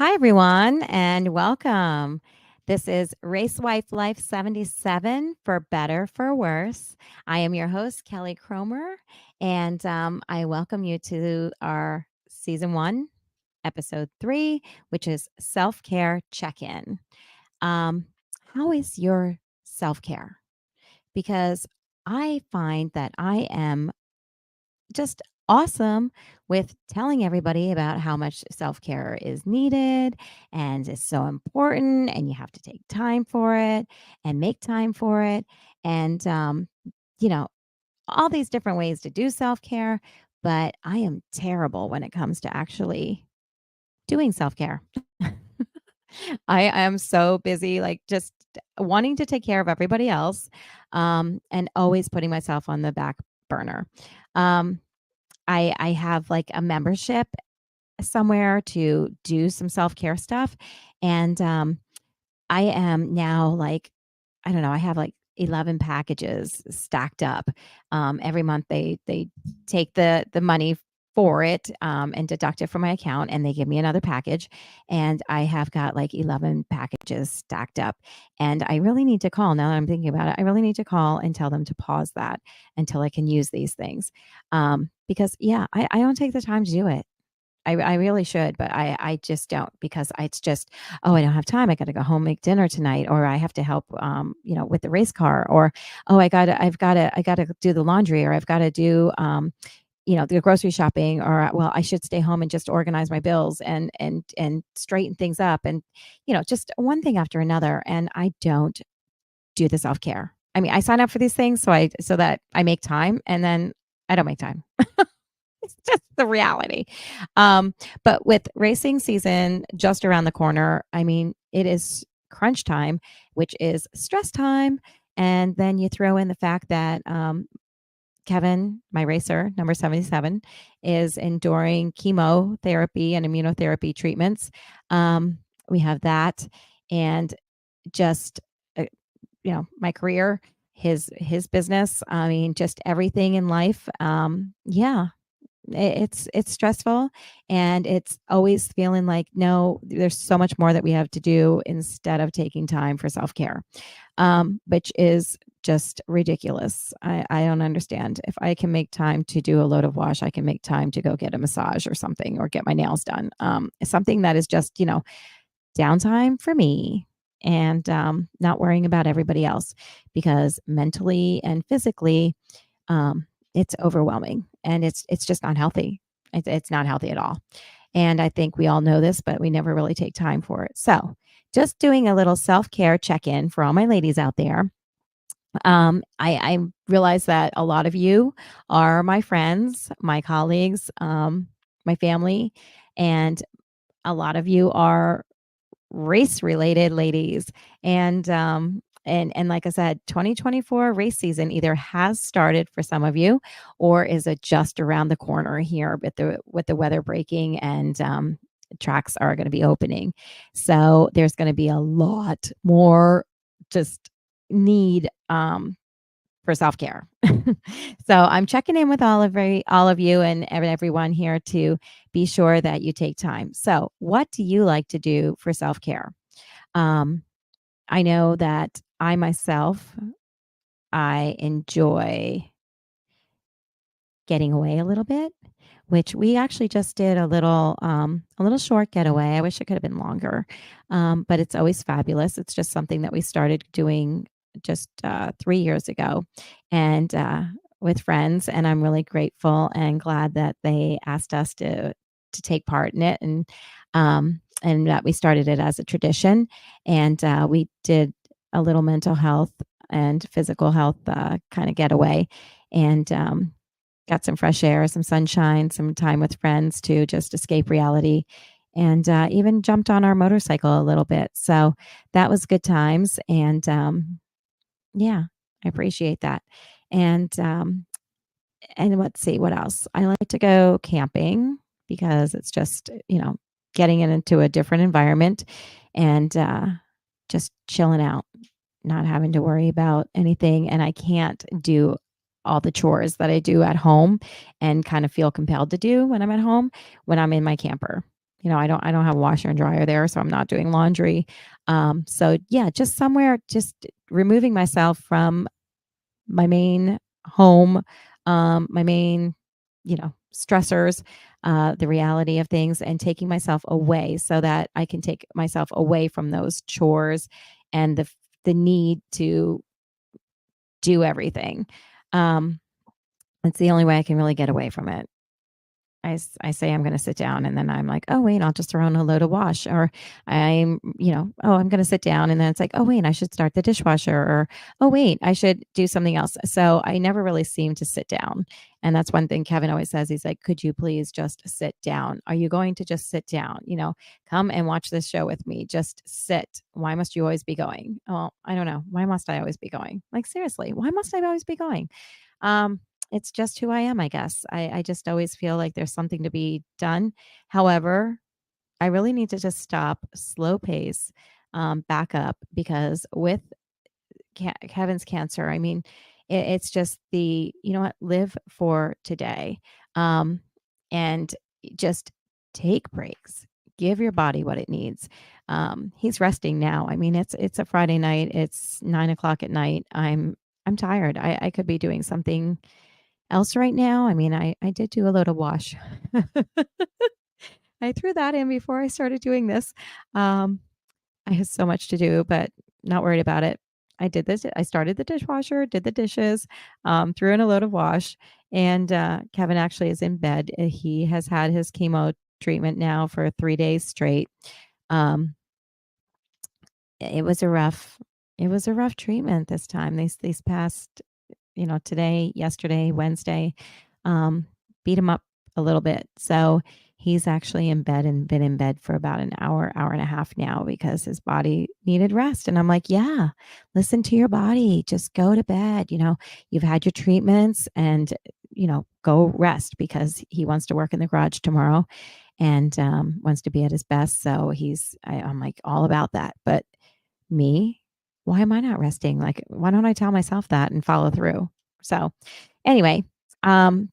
Hi, everyone, and welcome. This is Race Wife Life 77 for Better for Worse. I am your host, Kelly Cromer, and I welcome you to our season 1, episode 3, which is self care check in. Um, how is your self care? Because I find that I am just awesome with telling everybody about how much self care is needed and it's so important, and you have to take time for it and make time for it. And, you know, all these different ways to do self care. But I am terrible when it comes to actually doing self care. I am so busy, like just wanting to take care of everybody else, and always putting myself on the back burner. Um, I have like a membership somewhere to do some self-care stuff, and, I am now like, I don't know, I have like 11 packages stacked up. Every month they take the money for it, and deduct it from my account, and they give me another package, and I have got like 11 packages stacked up, and I really need to call, now that I'm thinking about it, I really need to call and tell them to pause that until I can use these things. Because yeah, I don't take the time to do it. I really should, but I just don't, because it's just, oh, I don't have time. I got to go home, make dinner tonight, or I have to help, with the race car, or oh, I got to do the laundry, or I've got to do, the grocery shopping, or well, I should stay home and just organize my bills and straighten things up, and just one thing after another, and I don't do the self care. I mean, I sign up for these things so that I make time, and then I don't make time. It's just the reality. But with racing season just around the corner, I mean, it is crunch time, which is stress time. And then you throw in the fact that Kevin, my racer, number 77, is enduring chemotherapy and immunotherapy treatments. We have that. And just, uh, my career, his business. I mean, just everything in life. Yeah, it's stressful, and it's always feeling like, no, there's so much more that we have to do instead of taking time for self-care, which is just ridiculous. I don't understand. If I can make time to do a load of wash, I can make time to go get a massage or something, or get my nails done. Something that is just, downtime for me, and not worrying about everybody else, because mentally and physically, it's overwhelming, and it's just not healthy. It's not healthy at all. And I think we all know this, but we never really take time for it. So, just doing a little self care check in for all my ladies out there. I realize that a lot of you are my friends, my colleagues, my family, and a lot of you are race related ladies. And like I said, 2024 race season either has started for some of you, or is it just around the corner here with the weather breaking, and tracks are going to be opening. So there's going to be a lot more just need for self-care. So I'm checking in with all of you and everyone here to be sure that you take time. So, what do you like to do for self-care? Um, I know that I myself, I enjoy getting away a little bit, which we actually just did a little short getaway. I wish it could have been longer, but it's always fabulous. It's just something that we started doing just 3 years ago, and with friends. And I'm really grateful and glad that they asked us to take part in it, and that we started it as a tradition. And we did a little mental health and physical health kind of getaway, and got some fresh air, some sunshine, some time with friends to just escape reality, and even jumped on our motorcycle a little bit. So that was good times. And yeah, I appreciate that. And let's see what else. I like to go camping, because it's just, getting into a different environment, and just chilling out, not having to worry about anything. And I can't do all the chores that I do at home and kind of feel compelled to do when I'm at home, when I'm in my camper. I don't have a washer and dryer there, so I'm not doing laundry. So yeah, just somewhere, just removing myself from my main home, my main, stressors, the reality of things, and taking myself away so that I can take myself away from those chores and the need to do everything. Um, it's the only way I can really get away from it. I say I'm gonna sit down, and then I'm like, "Oh, wait, I'll just throw in a load of wash," or "Oh, I'm gonna sit down," and then it's like, "Oh, wait, I should start the dishwasher," or, "Oh, wait, I should do something else." So I never really seem to sit down, and that's one thing Kevin always says. He's like, "Could you please just sit down? Are you going to just sit down? Come and watch this show with me. Just sit. Why must you always be going?" Well, I don't know. Why must I always be going? Like, seriously, why must I always be going? Um, it's just who I am, I guess. I just always feel like there's something to be done. However, I really need to just stop, slow pace, back up, because with Kevin's cancer, I mean, it's just you know what, live for today, um, and just take breaks. Give your body what it needs. He's resting now. I mean, it's a Friday night. It's 9 o'clock at night. I'm tired. I could be doing something else right now. I mean, I did do a load of wash. I threw that in before I started doing this. Um, I had so much to do, but not worried about it. I did this. I started the dishwasher, did the dishes, threw in a load of wash, and Kevin actually is in bed. He has had his chemo treatment now for 3 days straight. Um, it was a rough, it was a rough treatment this time. These past, today, yesterday, Wednesday, um, beat him up a little bit. So he's actually in bed and been in bed for about an hour, hour and a half now because his body needed rest. And I'm like, yeah, listen to your body. Just go to bed. You've had your treatments, and, go rest, because he wants to work in the garage tomorrow, and wants to be at his best. So I'm like all about that. But me, why am I not resting? Like, why don't I tell myself that and follow through? So, anyway, um,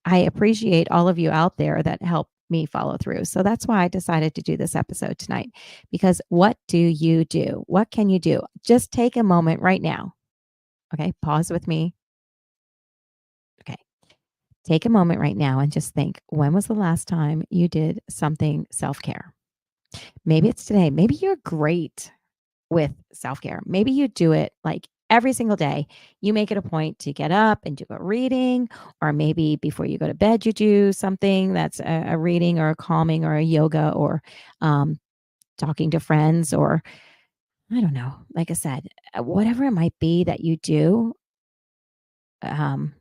I appreciate all of you out there that help me follow through. So that's why I decided to do this episode tonight. Because what do you do? What can you do? Just take a moment right now. Okay, pause with me. Okay, take a moment right now and just think, when was the last time you did something self care? Maybe it's today. Maybe you're great with self-care. Maybe you do it like every single day. You make it a point to get up and do a reading, or maybe before you go to bed, you do something that's a reading or a calming or a yoga, or um, talking to friends, or I don't know. Like I said, whatever it might be that you do, um,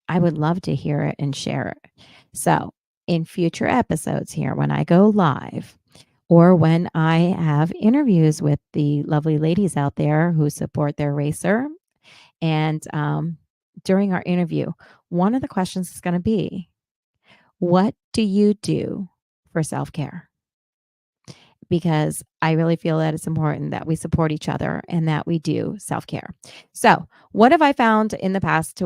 I would love to hear it and share it. So, in future episodes here, when I go live, or when I have interviews with the lovely ladies out there who support their racer, and during our interview, one of the questions is going to be, what do you do for self care? Because I really feel that it's important that we support each other and that we do self care. So, what have I found in the past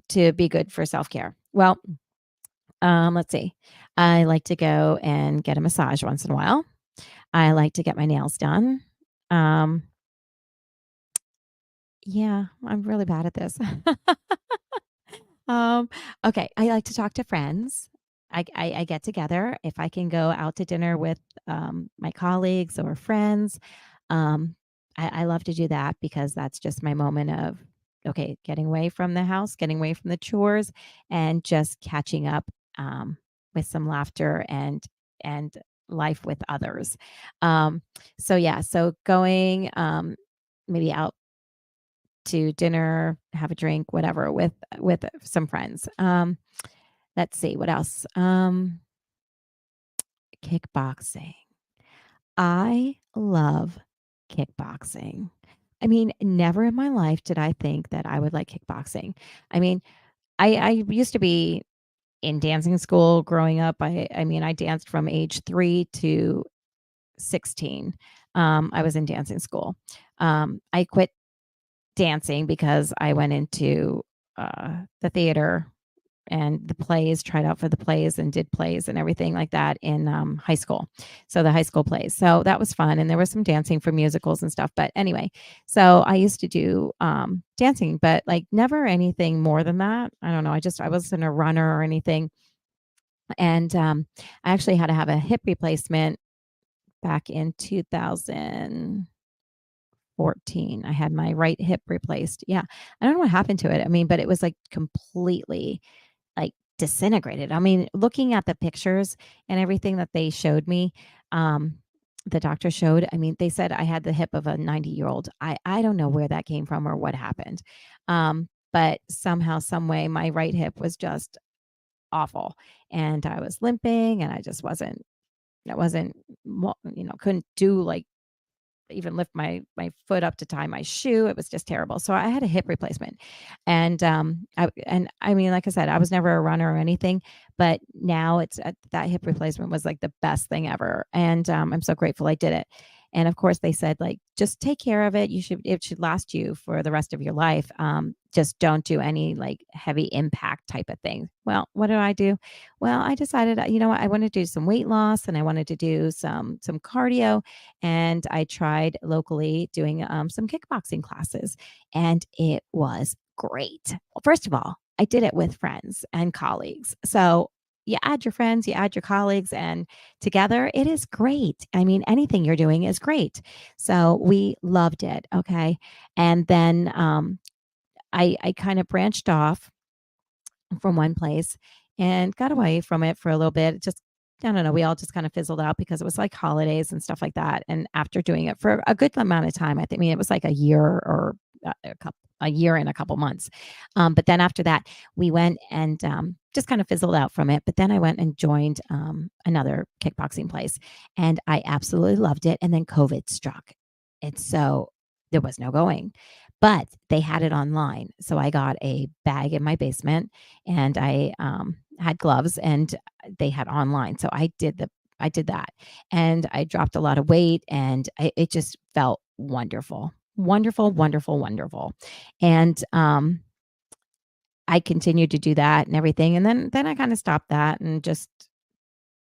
to be good for self care? Well, let's see. I like to go and get a massage once in a while. I like to get my nails done. Um, yeah, I'm really bad at this. Um, okay, I like to talk to friends. I get together. If I can go out to dinner with my colleagues or friends, um, I love to do that, because that's just my moment of, okay, getting away from the house, getting away from the chores, and just catching up, with some laughter and life with others. Um, so yeah, so going, maybe out to dinner, have a drink, whatever, with some friends. Let's see what else. Kickboxing. I love kickboxing. I mean, never in my life did I think that I would like kickboxing. I mean, I used to be in dancing school growing up. I mean, I danced from age 3 to 16. I was in dancing school. I quit dancing because I went into the theater and the plays, tried out for the plays and did plays and everything like that in high school. So the high school plays. So that was fun. And there was some dancing for musicals and stuff. But anyway, so I used to do dancing, but like never anything more than that. I don't know. I wasn't a runner or anything. And I actually had to have a hip replacement back in 2014. I had my right hip replaced. Yeah. I don't know what happened to it. I mean, but it was like completely like disintegrated. I mean, looking at the pictures and everything that they showed me, um, the doctor showed, I mean, they said I had the hip of a 90-year-old. I don't know where that came from or what happened. But somehow, some way, my right hip was just awful. And I was limping and I wasn't, couldn't do like even lift my foot up to tie my shoe. It was just terrible. So I had a hip replacement. And I mean, like I said, I was never a runner or anything, but now that hip replacement was like the best thing ever. And I'm so grateful I did it. And of course they said like just take care of it. It should last you for the rest of your life. Just don't do any like heavy impact type of thing. Well, what did I do? Well, I decided, you know what, I want to do some weight loss and I wanted to do some cardio, and I tried locally doing some kickboxing classes, and it was great. Well, first of all, I did it with friends and colleagues. So you add your friends, you add your colleagues, and together it is great. I mean, anything you're doing is great. So we loved it. Okay. And then I kind of branched off from one place and got away from it for a little bit. It just, I don't know, we all just kind of fizzled out because it was like holidays and stuff like that. And after doing it for a good amount of time, I mean, it was like a year or a year and a couple months. But then after that, we went and just kind of fizzled out from it. But then I went and joined another kickboxing place, and I absolutely loved it. And then COVID struck. And so there was no going, but they had it online. So I got a bag in my basement, and I had gloves, and they had online. So I did that, and I dropped a lot of weight, and it just felt wonderful, wonderful, wonderful, wonderful. And I continued to do that and everything, and then I kind of stopped that and just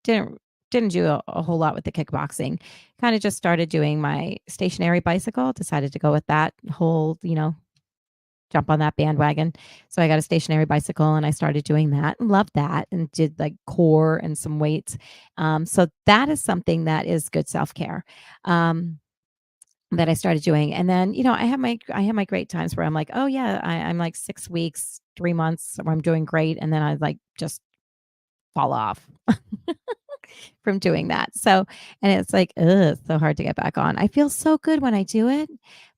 didn't didn't do a whole lot with the kickboxing. Kind of just started doing my stationary bicycle. Decided to go with that whole, jump on that bandwagon. So I got a stationary bicycle and I started doing that and loved that and did like core and some weights. So that is something that is good self care. That I started doing. And then, I have my great times where I'm like, oh yeah, I'm like 6 weeks, 3 months where I'm doing great. And then I like just fall off from doing that. So, and it's like, ugh, it's so hard to get back on. I feel so good when I do it,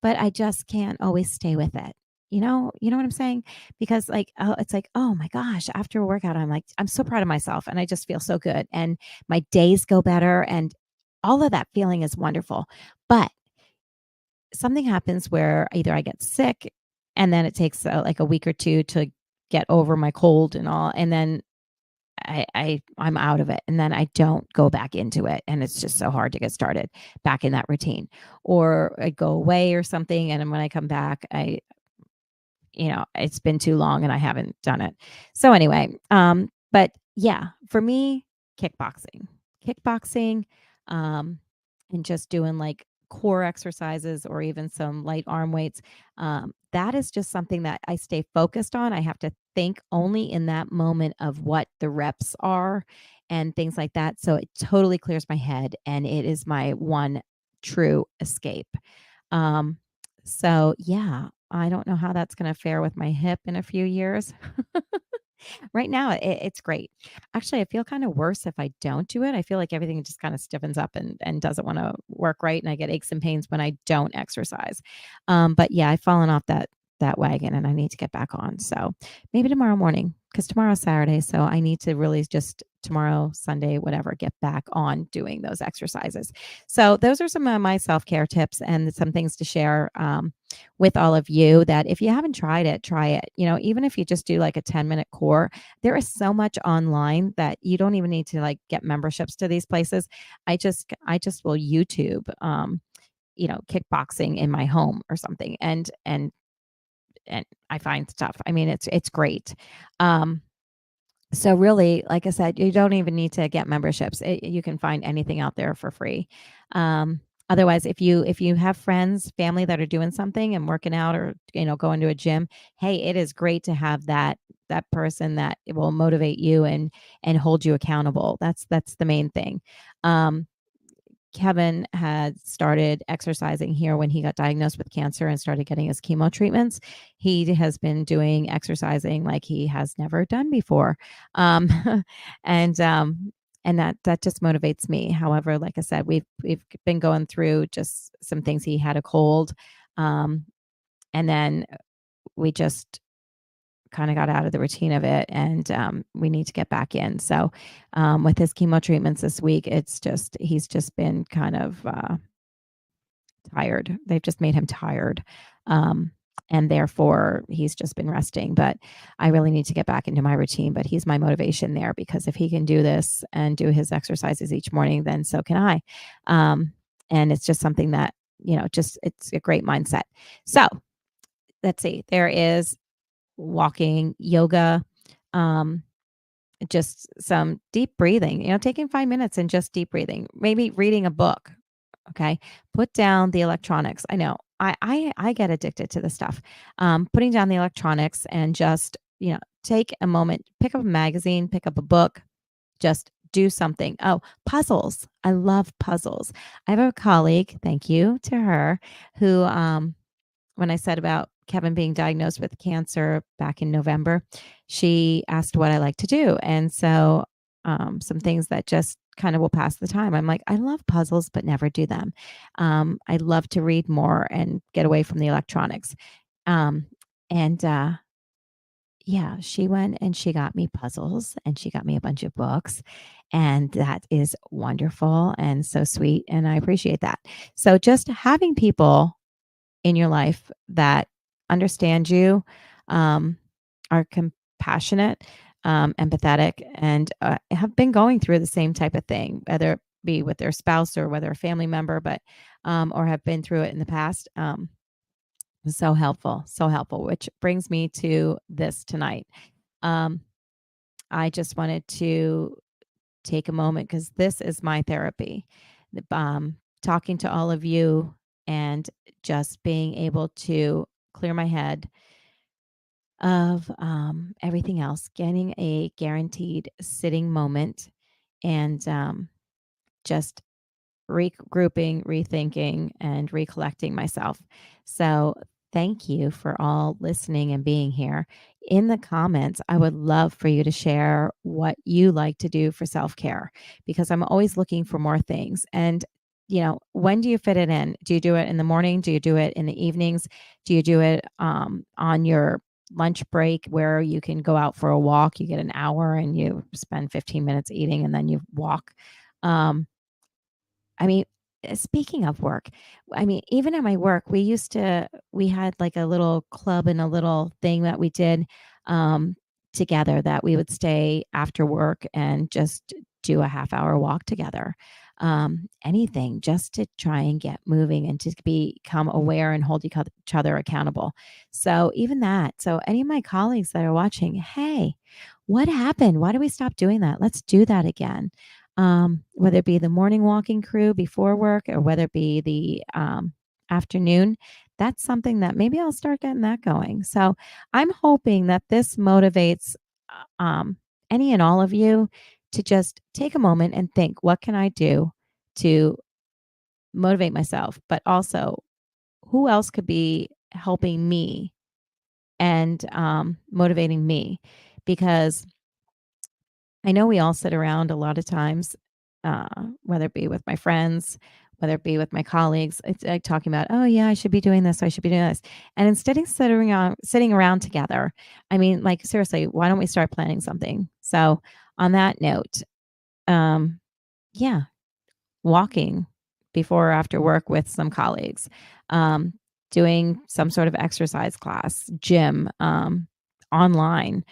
but I just can't always stay with it. You know what I'm saying? Because like, oh, it's like, oh my gosh, after a workout, I'm like, I'm so proud of myself and I just feel so good. And my days go better and all of that feeling is wonderful. But something happens where either I get sick and then it takes like a week or two to get over my cold and all. And then I'm out of it, and then I don't go back into it, and it's just so hard to get started back in that routine. Or I go away or something, and then when I come back, it's been too long and I haven't done it. So anyway, but yeah, for me, kickboxing, kickboxing, um, and just doing like core exercises or even some light arm weights. That is just something that I stay focused on. I have to think only in that moment of what the reps are and things like that. So it totally clears my head and it is my one true escape. Um, so yeah, I don't know how that's gonna fare with my hip in a few years. Right now, it's great. Actually, I feel kinda worse if I don't do it. I feel like everything just kinda stiffens up and doesn't wanna work right, and I get aches and pains when I don't exercise. But yeah, I've fallen off that wagon, and I need to get back on. So maybe tomorrow morning, because tomorrow's Saturday, so I need to really just tomorrow, Sunday, whatever, get back on doing those exercises. So those are some of my self-care tips and some things to share, with all of you that if you haven't tried it, try it. Even if you just do like a 10-minute core, there is so much online that you don't even need to like get memberships to these places. I just will YouTube kickboxing in my home or something and I find stuff. I mean, it's great. Um So really, like I said, you don't even need to get memberships. You can find anything out there for free. Um, Otherwise, if you have friends, family that are doing something and working out or going to a gym, hey, it is great to have that person that will motivate you and hold you accountable. That's the main thing. Um, Kevin had started exercising here when he got diagnosed with cancer and started getting his chemo treatments. He has been doing exercising like he has never done before. Um, and and that just motivates me. However, like I said, we've been going through just some things. He had a cold. Um, and then we just kind of got out of the routine of it, and we need to get back in. So with his chemo treatments this week, it's just he's just been kind of tired. They've just made him tired. Um, and therefore he's just been resting. But I really need to get back into my routine. But he's my motivation there, because if he can do this and do his exercises each morning, then so can I. And it's just something that, just it's a great mindset. So let's see, there is walking, yoga, um, just some deep breathing, taking 5 minutes and just deep breathing, maybe reading a book. Okay. Put down the electronics. I know I get addicted to this stuff. Putting down the electronics and just, take a moment, pick up a magazine, pick up a book, just do something. Oh, puzzles. I love puzzles. I have a colleague, thank you to her, who when I said about Kevin being diagnosed with cancer back in November, she asked what I like to do. And so some things that just kind of will pass the time. I'm like, I love puzzles, but never do them. I love to read more and get away from the electronics. Um, and Yeah, she went and she got me puzzles and she got me a bunch of books. And that is wonderful and so sweet. And I appreciate that. So just having people in your life that understand you, um, are compassionate, empathetic, and have been going through the same type of thing, whether it be with their spouse or whether a family member, but or have been through it in the past. So helpful, so helpful. Which brings me to this tonight. Um, I just wanted to take a moment because this is my therapy. Talking to all of you and just being able to clear my head of everything else, getting a guaranteed sitting moment, and just regrouping, rethinking, and recollecting myself. So, thank you for all listening and being here. In the comments, I would love for you to share what you like to do for self care, because I'm always looking for more things. And, when do you fit it in? Do you do it in the morning? Do you do it in the evenings? Do you do it on your lunch break where you can go out for a walk? You get an hour and you spend 15 minutes eating and then you walk. Um, I mean, speaking of work, I mean, even at my work, we had like a little club and a little thing that we did um, together, that we would stay after work and just do a half-hour walk together. Anything just to try and get moving and to become aware and hold each other accountable. So, even that. So, any of my colleagues that are watching, hey, what happened? Why do we stop doing that? Let's do that again. Whether it be the morning walking crew before work or whether it be the afternoon, that's something that maybe I'll start getting that going. So I'm hoping that this motivates any and all of you to just take a moment and think, what can I do to motivate myself? But also, who else could be helping me and motivating me? Because I know we all sit around a lot of times, whether it be with my friends, whether it be with my colleagues, it's like talking about, oh yeah, I should be doing this, I should be doing this. And instead of sitting around together, I mean, like seriously, why don't we start planning something? So on that note, um, yeah, walking before or after work with some colleagues, um, doing some sort of exercise class, gym, online.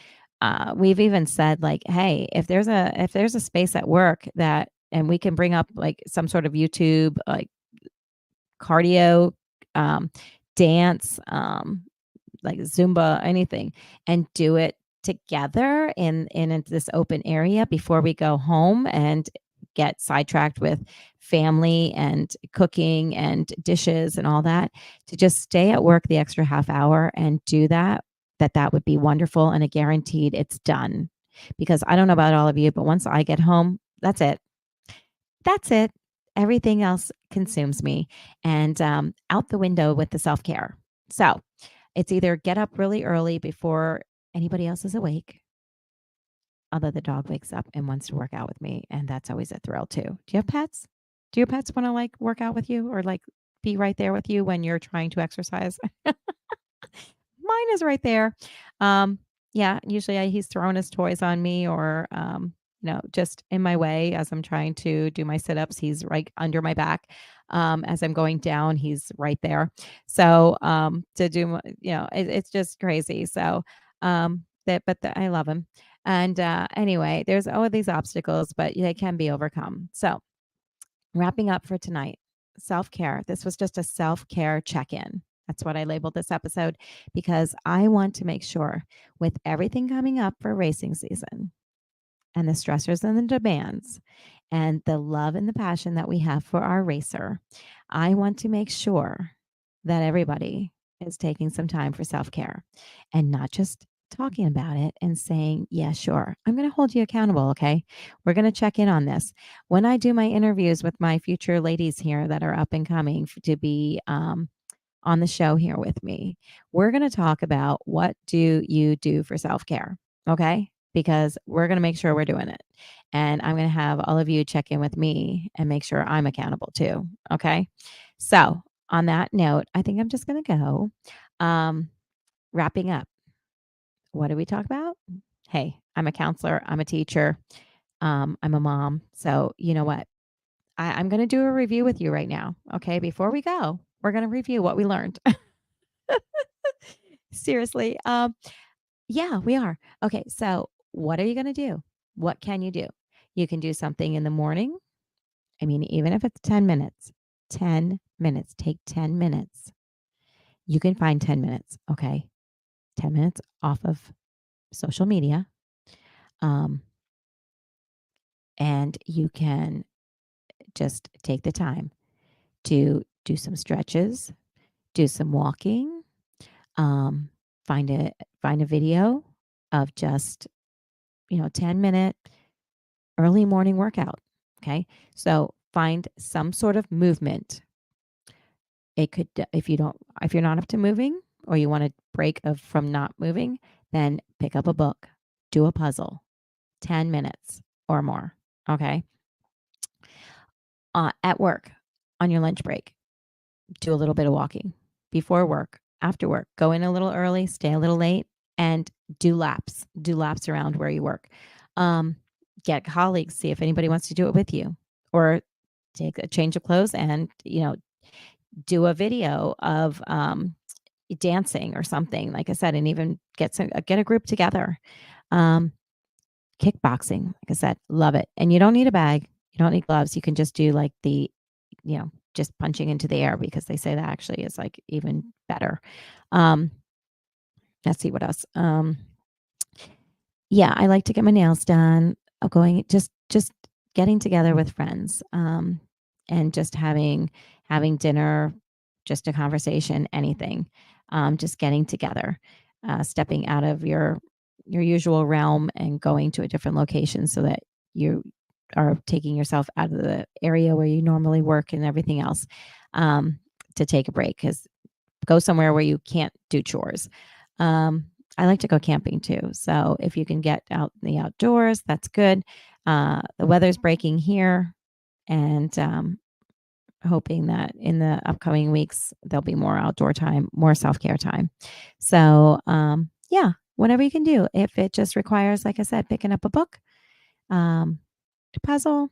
We've even said like, hey, if there's a space at work that and we can bring up like some sort of YouTube like cardio, um, dance, like Zumba, anything, and do it together in this open area before we go home and get sidetracked with family and cooking and dishes and all that, to just stay at work the extra half hour and do that would be wonderful, and a guaranteed it's done. Because I don't know about all of you, but once I get home, that's it. That's it. Everything else consumes me, and out the window with the self-care. So it's either get up really early before anybody else is awake, although the dog wakes up and wants to work out with me, and that's always a thrill too. Do you have pets? Do your pets want to like work out with you or like be right there with you when you're trying to exercise? Mine is right there. Um, yeah, usually he's throwing his toys on me or, just in my way as I'm trying to do my sit-ups. He's right under my back. As I'm going down, he's right there. So, to do, it's just crazy. So, I love him. And anyway, there's all of these obstacles, but they can be overcome. So, wrapping up for tonight, self care. This was just a self care check in. That's what I labeled this episode because I want to make sure, with everything coming up for racing season and the stressors and the demands and the love and the passion that we have for our racer, I want to make sure that everybody is taking some time for self care and not just talking about it and saying, yeah, sure, I'm going to hold you accountable. Okay. We're going to check in on this. When I do my interviews with my future ladies here that are up and coming to be on the show here with me, we're going to talk about what do you do for self care. Okay. Because we're going to make sure we're doing it. And I'm going to have all of you check in with me and make sure I'm accountable too. Okay. So, on that note, I think I'm just going to go. Wrapping up, what did we talk about? Hey, I'm a counselor, I'm a teacher, I'm a mom. So, you know what? I'm going to do a review with you right now. Okay. Before we go, we're going to review what we learned. Seriously. Yeah, we are. Okay. So, what are you going to do? What can you do? You can do something in the morning. I mean, even if it's 10 minutes, 10 minutes, take 10 minutes. You can find 10 minutes. Okay. 10 minutes off of social media. And you can just take the time to do some stretches, do some walking, um, find a find a video of just 10-minute early morning workout. Okay, so find some sort of movement. It could if you're not up to moving or you want to break from not moving, then pick up a book, do a puzzle, 10 minutes or more. Okay, at work on your lunch break, do a little bit of walking before work, after work. Go in a little early, stay a little late, and do laps. Do laps around where you work. Get colleagues, see if anybody wants to do it with you, or take a change of clothes and do a video of dancing or something. Like I said, and even get a group together. Kickboxing, like I said, love it. And you don't need a bag. You don't need gloves. You can just do like just punching into the air because they say that actually is like even better. Let's see what else. Yeah, I like to get my nails done. Going just getting together with friends, and just having dinner, just a conversation, anything. Just getting together, stepping out of your usual realm and going to a different location so that you are taking yourself out of the area where you normally work and everything else, to take a break. Because go somewhere where you can't do chores. I like to go camping too. So if you can get out in the outdoors, that's good. The weather's breaking here, and hoping that in the upcoming weeks there'll be more outdoor time, more self-care time. So yeah, whatever you can do. If it just requires, like I said, picking up a book, a puzzle,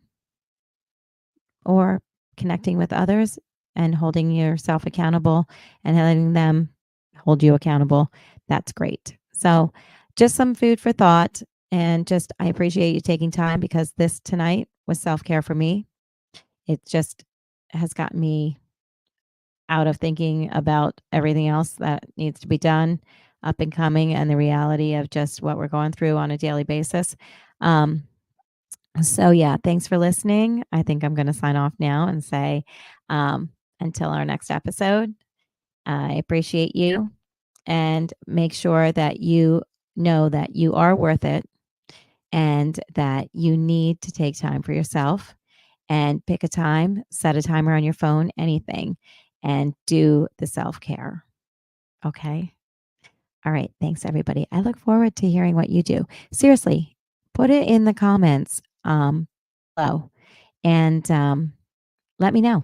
or connecting with others and holding yourself accountable and letting them hold you accountable, that's great. So just some food for thought, and just I appreciate you taking time because this tonight was self-care for me. It just has gotten me out of thinking about everything else that needs to be done. up and coming and the reality of just what we're going through on a daily basis. So yeah, thanks for listening. I think I'm going to sign off now and say, until our next episode, I appreciate you, and make sure that you know that you are worth it and that you need to take time for yourself, and pick a time, set a timer on your phone, anything, and do the self-care. Okay? All right. Thanks, everybody. I look forward to hearing what you do. Seriously, put it in the comments below, and let me know.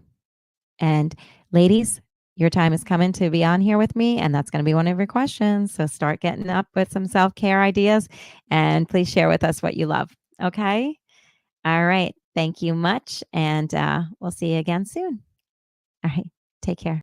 And ladies, your time is coming to be on here with me, and that's going to be one of your questions. So start getting up with some self care ideas, and please share with us what you love. Okay. All right. Thank you much. And we'll see you again soon. All right. Take care.